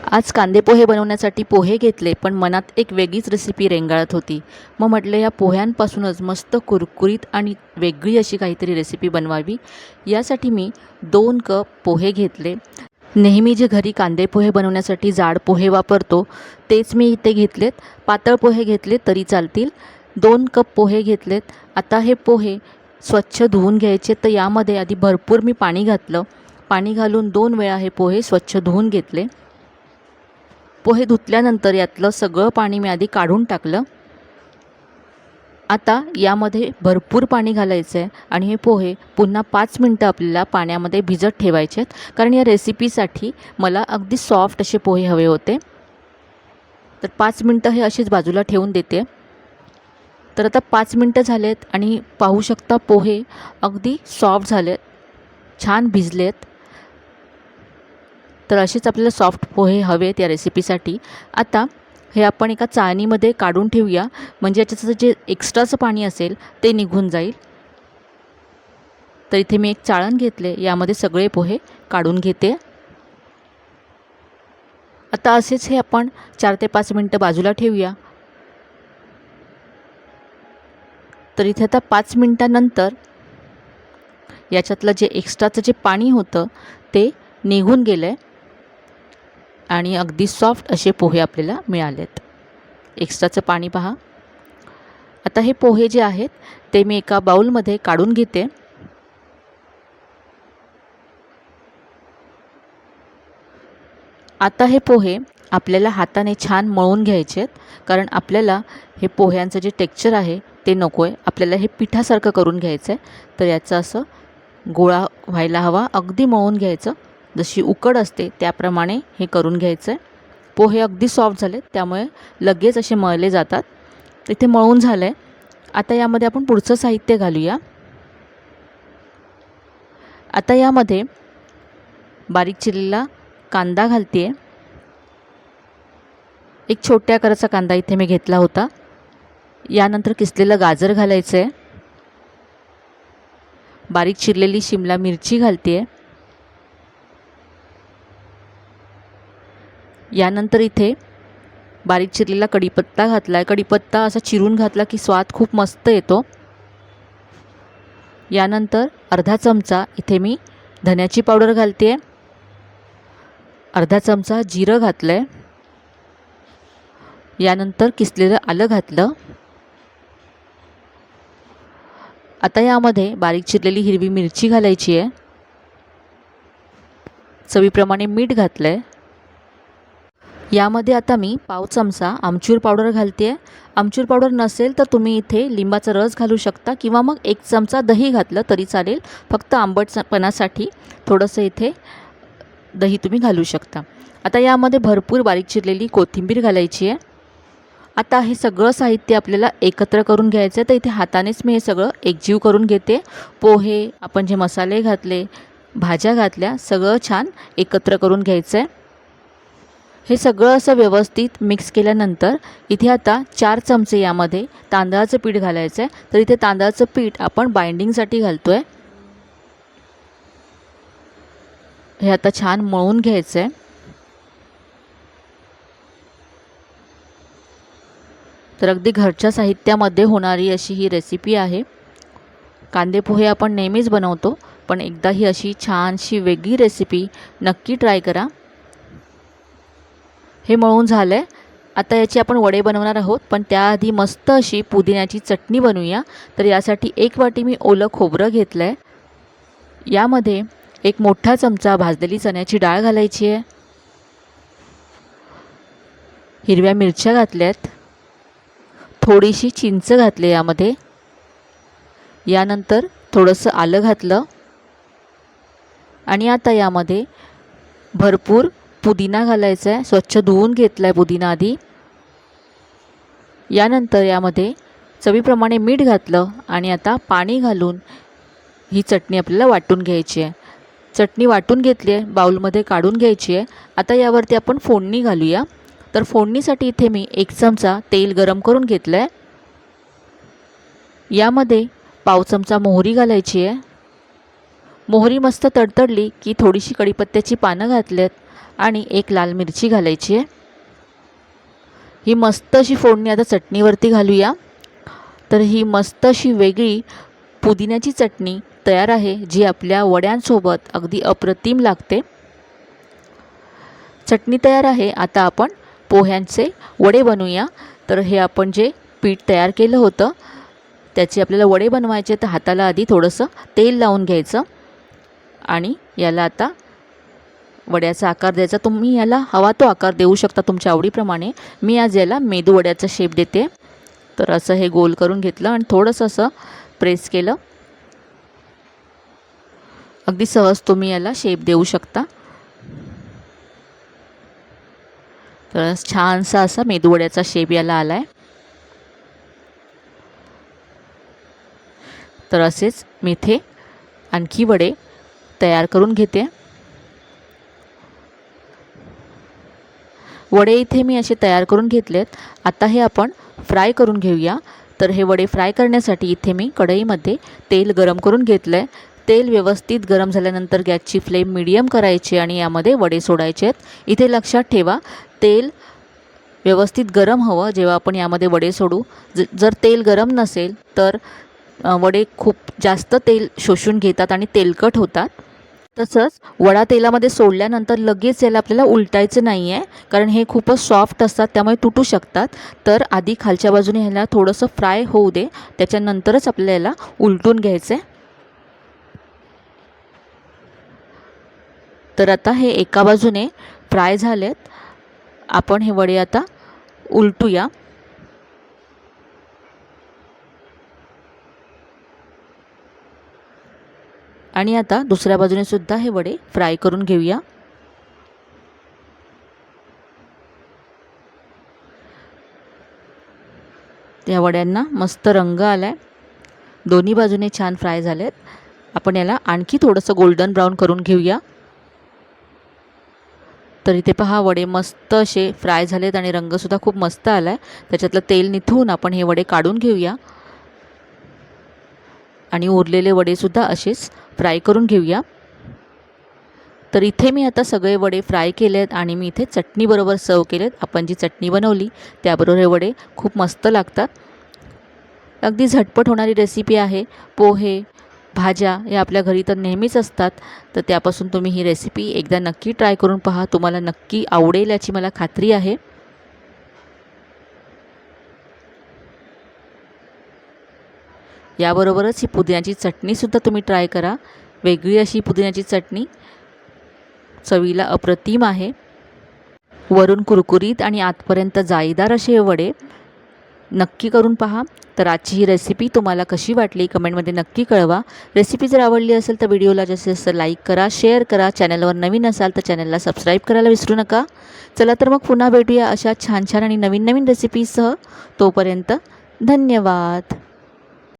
आज कांदे पोहे बनवण्यासाठी पोहे घेतले, पण मनात एक वेगळीच रेसिपी रेंगाळत होती. मग म्हटलं या पोह्यांपासूनच मस्त कुरकुरीत आणि वेगळी अशी काहीतरी रेसिपी बनवावी. यासाठी मी 2 कप पोहे घेतले. नेहमी जे घरी कांदे पोहे बनवण्यासाठी जाड पोहे वापरतो तेच मी इथे घेतलेत. पातळ पोहे घेतले तरी चालतील. 2 कप पोहे घेतलेत. आता हे पोहे स्वच्छ धुवून घ्यायचे. तर यामध्ये आधी भरपूर मी पाणी घातलं. पाणी घालून 2 वेळा हे पोहे स्वच्छ धुवून घेतले. पोहे धुतल्यानंतर यातलं सगळं पाणी मी आधी काढून टाकलं. आता यामध्ये भरपूर पाणी घालायचं आहे आणि हे पोहे पुन्हा 5 मिनटं आपल्याला पाण्यामध्ये भिजत ठेवायचे आहेत, कारण या रेसिपीसाठी मला अगदी सॉफ्ट असे पोहे हवे होते. तर 5 मिनटं हे अशीच बाजूला ठेवून देते. तर आता 5 मिनटं झालेत आणि पाहू शकता पोहे अगदी सॉफ्ट झालेत, छान भिजलेत. तर असेच आपल्याला सॉफ्ट पोहे हवेत या रेसिपीसाठी. आता हे आपण एका चाळणीमध्ये काढून ठेवूया, म्हणजे याच्याचं जे एक्स्ट्राचं पाणी असेल ते निघून जाईल. तर इथे मी एक चाळण घेतले, यामध्ये सगळे पोहे काढून घेते. आता असेच हे आपण 4 ते 5 मिनटं बाजूला ठेवूया. तर इथे आता 5 मिनटानंतर याच्यातलं जे एक्स्ट्राचं जे पाणी होतं ते निघून गेलं आहे आणि अगदी सॉफ्ट असे पोहे आपल्याला मिळालेत. एक्स्ट्राचं पाणी पहा. आता हे पोहे जे आहेत ते मी एका बाउलमध्ये काढून घेते. आता हे पोहे आपल्याला हाताने छान मळून घ्यायचे आहेत, कारण आपल्याला हे पोह्यांचं जे टेक्स्चर आहे ते नको आहे. आपल्याला हे पिठासारखं करून घ्यायचं आहे. तर याचं असं गोळा व्हायला हवा, अगदी मळून घ्यायचं. जशी उकड असते त्याप्रमाणे हे करून घ्यायचं आहे. पोहे अगदी सॉफ्ट झाले, त्यामुळे लगेच असे मळले जातात. इथे मळून झालं आहे. आता यामध्ये आपण पुढचं साहित्य घालूया. आता यामध्ये बारीक चिरलेला कांदा घालते आहे. एक छोट्या आकाराचा कांदा इथे मी घेतला होता. यानंतर किसलेलं गाजर घालायचं आहे. बारीक चिरलेली शिमला मिरची घालते आहे. यानंतर इथे बारीक चिरलेला कढीपत्ता घातला आहे. कढीपत्ता असा चिरून घातला की स्वाद खूप मस्त येतो. यानंतर अर्धा चमचा इथे मी धन्याची पावडर घालते आहे. अर्धा चमचा जिरं घातलं आहे. यानंतर किसलेलं आलं घातलं. आता यामध्ये बारीक चिरलेली हिरवी मिरची घालायची आहे. चवीप्रमाणे मीठ घातलं आहे. यामध्ये आता मी पाव चमचा आमचूर पावडर घालते आहे. आमचूर पावडर नसेल तर तुम्ही इथे लिंबाचा रस घालू शकता किंवा मग 1 चमचा दही घातलं तरी चालेल. फक्त आंबटपणासाठी थोडंसं इथे दही तुम्ही घालू शकता. आता यामध्ये भरपूर बारीक चिरलेली कोथिंबीर घालायची आहे. आता हे सगळं साहित्य आपल्याला एकत्र करून घ्यायचं आहे. तर इथे हातानेच मी हे सगळं एकजीव करून घेते. पोहे, आपण जे मसाले घातले, भाज्या घातल्या, सगळं छान एकत्र करून घ्यायचं आहे. हे सगळं असं व्यवस्थित मिक्स केल्यानंतर इथे आता 4 चमचे यामध्ये तांदळाचं पीठ घालायचं आहे. तर इथे तांदळाचं पीठ आपण बाइंडिंगसाठी घालतो आहे. हे आता छान मळून घ्यायचं आहे. तर अगदी घरच्या साहित्यामध्ये होणारी अशी ही रेसिपी आहे. कांदे पोहे आपण नेहमीच बनवतो, पण एकदा ही अशी छानशी वेगळी रेसिपी नक्की ट्राय करा. हे मळून झालं आहे. आता याची आपण वडे बनवणार आहोत, पण त्याआधी मस्त अशी पुदिन्याची चटणी बनवूया. तर यासाठी 1 वाटी मी ओलं खोबरं घेतलं आहे. यामध्ये 1 मोठा चमचा भाजलेली चण्याची डाळ घालायची आहे. हिरव्या मिरच्या घातल्यात. थोडीशी चिंच घातली यामध्ये. यानंतर थोडंसं आलं घातलं आणि आता यामध्ये भरपूर पुदिना घालायचा आहे. स्वच्छ धुवून घेतला आहे पुदिना आधी. यानंतर यामध्ये चवीप्रमाणे मीठ घातलं आणि आता पाणी घालून ही चटणी आपल्याला वाटून घ्यायची आहे. चटणी वाटून घेतली आहे, बाउलमध्ये काढून घ्यायची आहे. आता यावरती आपण फोडणी घालूया. तर फोडणीसाठी इथे मी 1 चमचा तेल गरम करून घेतलं आहे. यामध्ये पाव चमचा मोहरी घालायची आहे. मोहरी मस्त तडतडली की थोडीशी कढीपत्त्याची पानं घातल्यात आणि एक लाल मिरची घालायची आहे। ही मस्त अशी फोडणी आता चटणीवरती घालूया। तर ही मस्त अशी वेगळी पुदिन्याची चटणी तयार आहे, जी आपल्या वड्यांसोबत अगदी अप्रतिम लागते। चटणी तयार आहे। आता आपण पोह्यांचे वडे बनवूया। तर हे आपण जे पीठ तयार केलं होतं त्याचे आपल्याला वडे बनवायचे। तर हाताला आधी थोडंसं तेल लावून घ्यायचं आणि याला आता वड्याचा आकार द्यायचा। तुम्ही याला हवा तो आकार देऊ शकता तुमच्या आवडीप्रमाणे। मी आज याला मेदू वड्याचा शेप देते। तर असं हे गोल करून घेतलं आणि थोडंसं असं प्रेस केलं। अगदी सहज तुम्ही याला शेप देऊ शकता। तर छानसा असा मेदू वड्याचा शेप याला आलाय। तर असेच मी इथे आणखी वडे तयार करून घेते। वडे इथे मी असे तयार करून घेतलेत। आता हे आपण फ्राय करून घेऊया। तर हे वडे फ्राय करण्यासाठी इथे मी कढईमध्ये तेल गरम करून घेतलं आहे। तेल व्यवस्थित गरम झाल्यानंतर गॅसची फ्लेम मीडियम करायची आणि यामध्ये वडे सोडायचे आहेत। इथे लक्षात ठेवा, तेल व्यवस्थित गरम हवं जेव्हा आपण यामध्ये वडे सोडू। जर तेल गरम नसेल तर वडे खूप जास्त तेल शोषून घेतात आणि तेलकट होतात। तसंच वडा तेलामध्ये सोडल्यानंतर लगेच याला आपल्याला उलटायचं नाही आहे, कारण हे खूपच सॉफ्ट असतात त्यामुळे तुटू शकतात। तर आधी खालच्या बाजूने ह्याला थोडंसं फ्राय होऊ दे, त्याच्यानंतरच आपल्याला याला उलटून घ्यायचं आहे। तर आता हे एका बाजूने फ्राय झालेत। आपण हे वडे आता उलटूया। आणि आता दुसऱ्या बाजूने सुद्धा हे वडे फ्राय करून घेऊया। त्या वड्यांना मस्त रंग आलाय, दोन्ही बाजूने छान फ्राय झालेत। आपण याला आणखी थोडंसं गोल्डन ब्राऊन करून घेऊया। तर इथे पहा, वडे मस्त असे फ्राय झालेत आणि रंगसुद्धा खूप मस्त आलाय। त्याच्यातलं तेल निथळून आपण हे वडे काढून घेऊया आणि उरलेले वडेसुद्धा असेच फ्राय करून घेऊया। तर इथे मी आता सगळे वडे फ्राय केलेत आणि मी इथे चटणीबरोबर सर्व केलेत। आपण जी चटणी बनवली त्याबरोबर हे वडे खूप मस्त लागतात। अगदी झटपट होणारी रेसिपी आहे। पोहे, भाज्या या आपल्या घरी तर नेहमीच असतात। तर त्यापासून तुम्ही ही रेसिपी एकदा नक्की ट्राय करून पहा, तुम्हाला नक्की आवडेल याची मला खात्री आहे। याबरोबरच ही पुदिन्याची चटणीसुद्धा तुम्ही ट्राय करा। वेगळी अशी पुदिन्याची चटणी चवीला अप्रतिम आहे। वरून कुरकुरीत आणि आतपर्यंत जाळीदार असे हे वडे नक्की करून पहा। तर आजची ही रेसिपी तुम्हाला कशी वाटली कमेंटमध्ये नक्की कळवा। रेसिपी जर आवडली असेल तर व्हिडिओला जास्तीत जास्त लाईक करा, शेअर करा। चॅनलवर नवीन असाल तर चॅनलला सबस्क्राईब करायला विसरू नका। चला तर मग पुन्हा भेटूया अशा छान छान आणि नवीन नवीन रेसिपीसह। तोपर्यंत धन्यवाद।